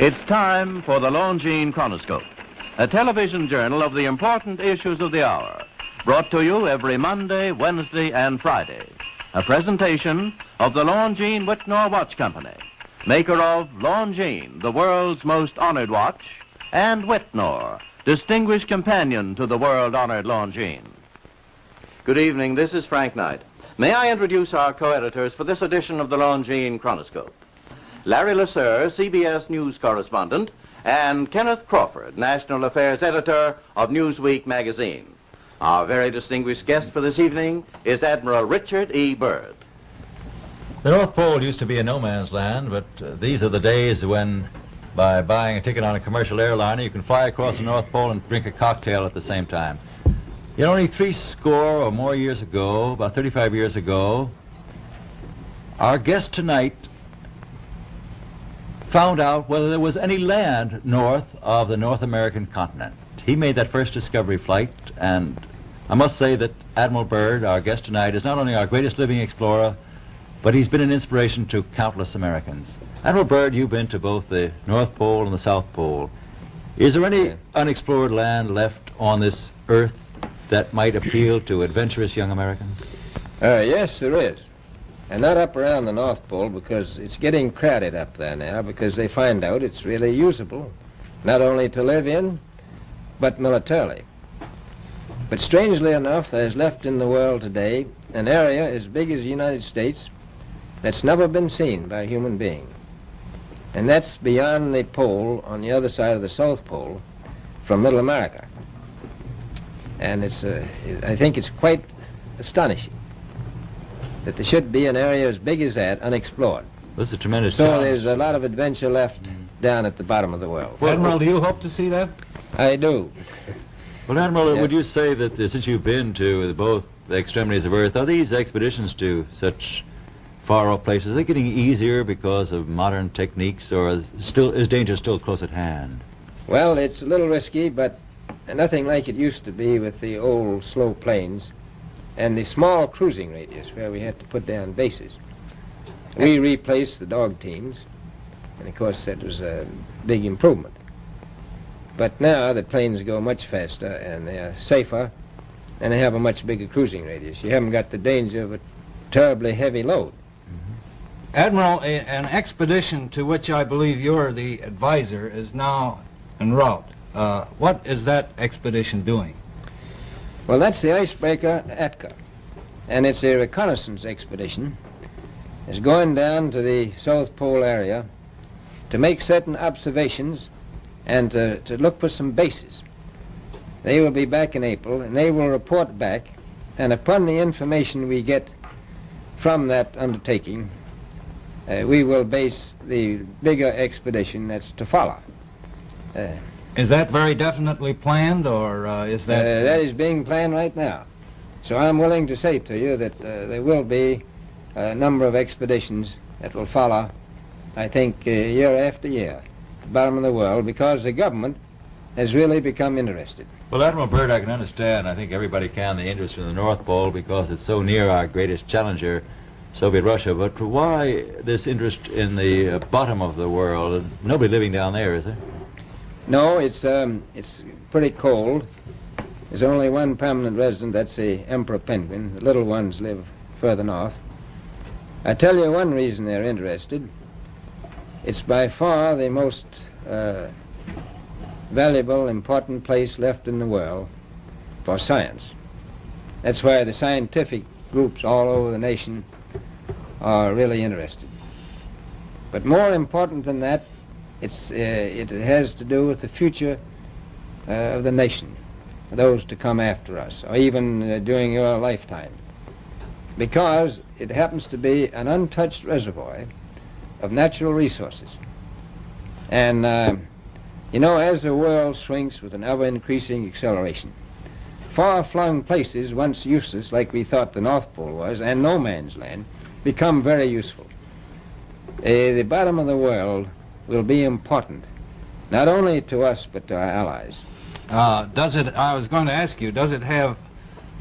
It's time for the Longines Chronoscope, a television journal of the important issues of the hour, brought to you every Monday, Wednesday, and Friday. A presentation of the Longines Wittnauer Watch Company, maker of Longines, the world's most honored watch, and Wittnauer, distinguished companion to the world-honored Longines. Good evening, this is Frank Knight. May I introduce our co-editors for this edition of the Longines Chronoscope? Larry Lasser, CBS News correspondent, and Kenneth Crawford, National Affairs Editor of Newsweek magazine. Our very distinguished guest for this evening is Admiral Richard E. Byrd. The North Pole used to be a no-man's land, but these are the days when, by buying a ticket on a commercial airliner, you can fly across the North Pole and drink a cocktail at the same time. Yet only 60 or more years ago, about 35 years ago, our guest tonight found out whether there was any land north of the North American continent. He made that first discovery flight, and I must say that Admiral Byrd, our guest tonight, is not only our greatest living explorer, but he's been an inspiration to countless Americans. Admiral Byrd, you've been to both the North Pole and the South Pole. Is there any unexplored land left on this earth that might appeal to adventurous young Americans? Yes, there is. And not up around the North Pole, because it's getting crowded up there now, because they find out it's really usable, not only to live in, but militarily. But strangely enough, there's left in the world today an area as big as the United States that's never been seen by a human being. And that's beyond the pole on the other side of the South Pole from Middle America. And I think it's quite astonishing that there should be an area as big as that unexplored. This is a tremendous So challenge. there's a lot of adventure left down at the bottom of the world. Well, Admiral, do you hope to see that? I do. Well, Admiral, Yes. would you say that since you've been to both the extremities of Earth, are these expeditions to such far-off places, are they getting easier because of modern techniques, or is danger still close at hand? Well, it's a little risky, but nothing like it used to be with the old slow planes and the small cruising radius where we had to put down bases. We replaced the dog teams, and of course that was a big improvement. But now the planes go much faster and they're safer, and they have a much bigger cruising radius. You haven't got the danger of a terribly heavy load. Admiral, an expedition to which I believe you're the advisor is now en route. What is that expedition doing? Well, that's the icebreaker Atka, and it's a reconnaissance expedition. It's going down to the South Pole area to make certain observations and to look for some bases. They will be back in April, and they will report back, and upon the information we get from that undertaking, we will base the bigger expedition that's to follow. Is that very definitely planned, or is that... That is being planned right now. So I'm willing to say to you that there will be a number of expeditions that will follow, I think, year after year, at the bottom of the world, because the government has really become interested. Well, Admiral Byrd, I can understand, I think everybody can, the interest in the North Pole because it's so near our greatest challenger, Soviet Russia. But why this interest in the bottom of the world? Nobody living down there, is there? No, it's pretty cold. There's only one permanent resident, that's the emperor penguin. The little ones live further north. I tell you one reason they're interested. It's by far the most valuable, important place left in the world for science. That's why the scientific groups all over the nation are really interested. But more important than that, it has to do with the future of the nation, those to come after us, or even during your lifetime, because it happens to be an untouched reservoir of natural resources. And, you know, as the world shrinks with an ever-increasing acceleration, far-flung places, once useless, like we thought the North Pole was, and no man's land, become very useful. The bottom of the world will be important, not only to us, but to our allies. I was going to ask you, does it have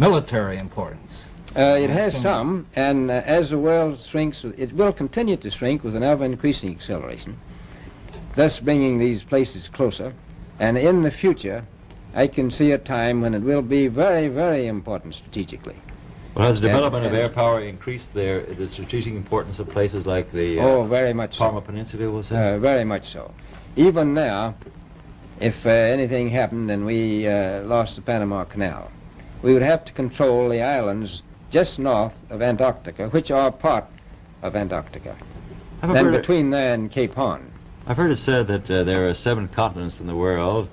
military importance? It has some, and as the world shrinks, it will continue to shrink with an ever-increasing acceleration. thus bringing these places closer. And in the future, I can see a time when it will be very, very important strategically. Well, has the development of air power increased the strategic importance of places like the very much Palma so. Peninsula, we'll say? Very much so. Even now, if anything happened and we lost the Panama Canal, we would have to control the islands just north of Antarctica, which are part of Antarctica, and between there and Cape Horn. I've heard it said that there are 7 continents in the world,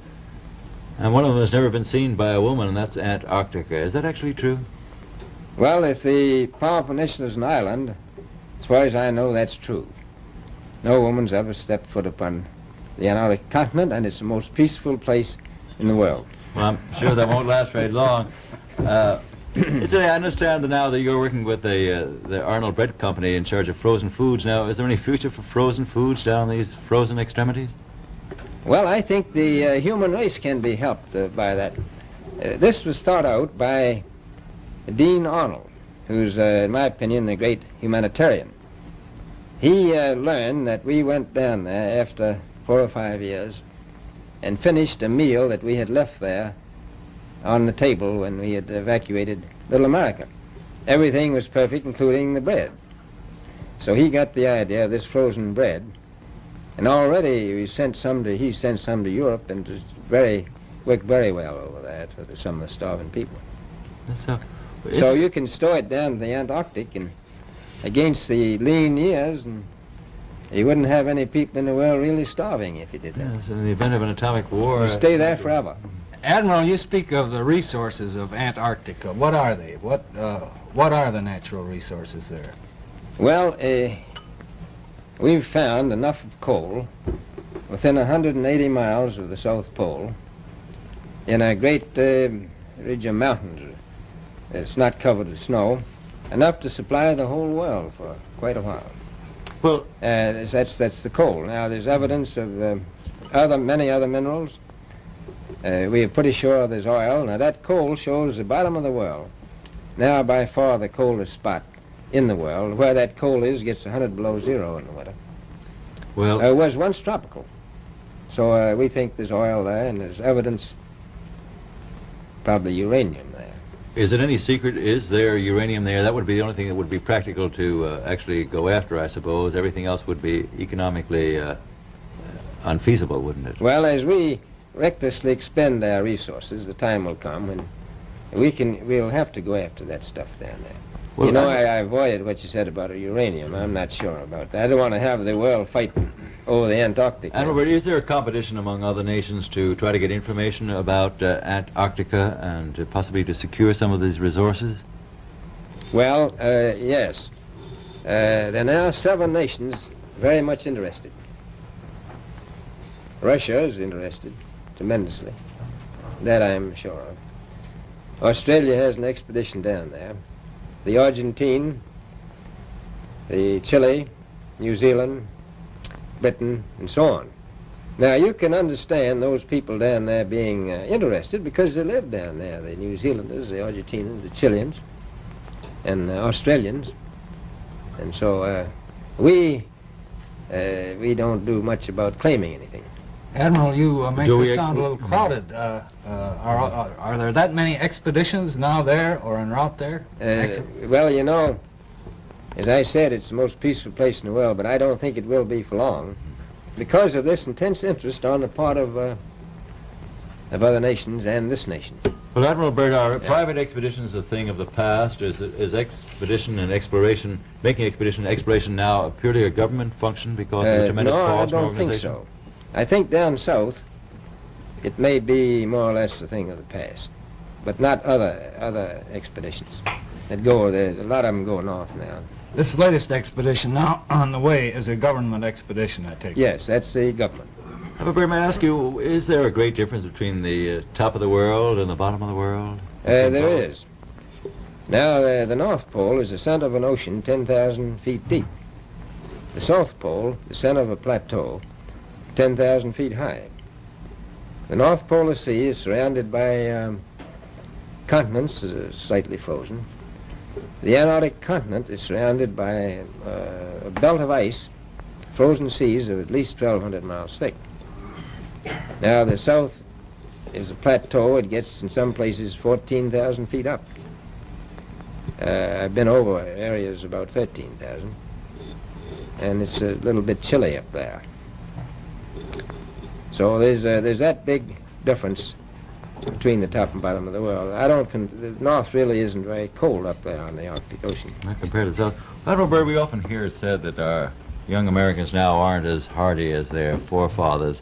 and one of them has never been seen by a woman, and that's Antarctica. Is that actually true? Well, if the Palma Peninsula is an island, as far as I know, that's true. No woman's ever stepped foot upon the Antarctic continent, and it's the most peaceful place in the world. Well, I'm sure that won't last very long. I understand that now that you're working with the Arnold Bread Company in charge of frozen foods. Now, is there any future for frozen foods down these frozen extremities? Well, I think the human race can be helped by that. This was thought out by Dean Arnold, who's, in my opinion, the great humanitarian. He learned that we went down there after 4 or 5 years and finished a meal that we had left there on the table when we had evacuated Little America. Everything was perfect, including the bread. So he got the idea of this frozen bread, and already he sent some to Europe, and it worked very well over there for some of the starving people. So you can store it down to the Antarctic, and against the lean years, and you wouldn't have any people in the world really starving if you did that. Yes, in the event of an atomic war... You stay there forever. Admiral, you speak of the resources of Antarctica. What are they? What are the natural resources there? Well, we've found enough of coal within 180 miles of the South Pole in a great ridge of mountains. It's not covered with snow, enough to supply the whole world for quite a while. Well, that's the coal. Now, there's evidence of many other minerals. We are pretty sure there's oil. Now, that coal shows the bottom of the world. Now, by far the coldest spot in the world. Where that coal is gets 100 below zero in the winter. Well, it was once tropical. So we think there's oil there, and there's evidence, probably uranium there. Is it any secret? Is there uranium there? That would be the only thing that would be practical to actually go after, I suppose. Everything else would be economically unfeasible, wouldn't it? Well, as we recklessly expend our resources, the time will come when we'll have to go after that stuff down there. Well, you know, I avoided what you said about uranium. I'm not sure about that. I don't want to have the world fight over the Antarctic. And Robert, is there a competition among other nations to try to get information about Antarctica and possibly to secure some of these resources? Well, yes. There are now 7 nations very much interested. Russia is interested tremendously. That I'm sure of. Australia has an expedition down there. The Argentine, the Chile, New Zealand, Britain, and so on. Now, you can understand those people down there being interested because they live down there, the New Zealanders, the Argentinians, the Chileans, and the Australians. And so we don't do much about claiming anything. Admiral, you make this sound a little crowded. Are there that many expeditions now there or en route there? Well, you know, as I said, it's the most peaceful place in the world, but I don't think it will be for long because of this intense interest on the part of other nations and this nation. Well, Admiral Byrd, are private expeditions a thing of the past? Is expedition and exploration, making expedition and exploration now purely a government function because of the tremendous cost and organization? No, I don't think so. I think down south it may be more or less a thing of the past, but not other expeditions that go there. A lot of them go north now. This latest expedition now on the way is a government expedition, I take it. Yes, that's the government. However, may I ask you, is there a great difference between the top of the world and the bottom of the world? There is. Now, the North Pole is the center of an ocean 10,000 feet deep. The South Pole, the center of a plateau, 10,000 feet high. The North Polar Sea is surrounded by continents that are slightly frozen. The Antarctic continent is surrounded by a belt of ice frozen seas of at least 1,200 miles thick. Now, the south is a plateau. It gets, in some places, 14,000 feet up. I've been over areas about 13,000, and it's a little bit chilly up there. So there's that big difference between the top and bottom of the world. The north really isn't very cold up there on the Arctic Ocean. Not compared to the south. Admiral Byrd, we often hear it said that our young Americans now aren't as hardy as their forefathers.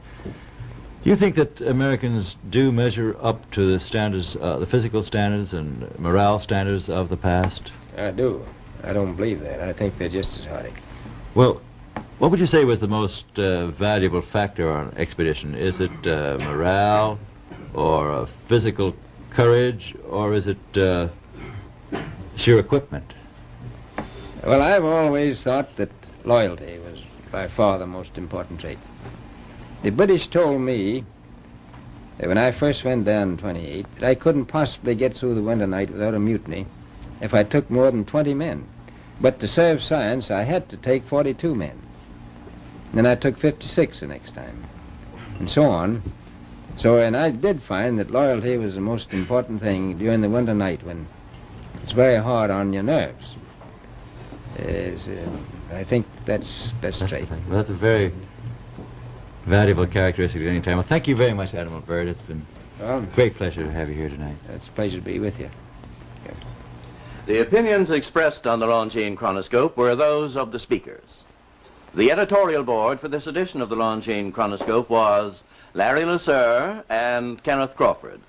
Do you think that Americans do measure up to the standards, the physical standards and morale standards of the past? I do. I don't believe that. I think they're just as hardy. Well, what would you say was the most valuable factor on an expedition? Is it morale, or physical courage, or is it sheer equipment? Well, I've always thought that loyalty was by far the most important trait. The British told me that when I first went down in 28, that I couldn't possibly get through the winter night without a mutiny if I took more than 20 men. But to serve science, I had to take 42 men. Then I took 56 the next time, and so on. So, and I did find that loyalty was the most important thing during the winter night when it's very hard on your nerves. I think that's best trait. Well, that's a very valuable characteristic at any time. Well, thank you very much, Admiral Byrd. It's been a great pleasure to have you here tonight. It's a pleasure to be with you. The opinions expressed on the Longines Chronoscope were those of the speakers. The editorial board for this edition of the Longines Chronoscope was Larry Lasser and Kenneth Crawford.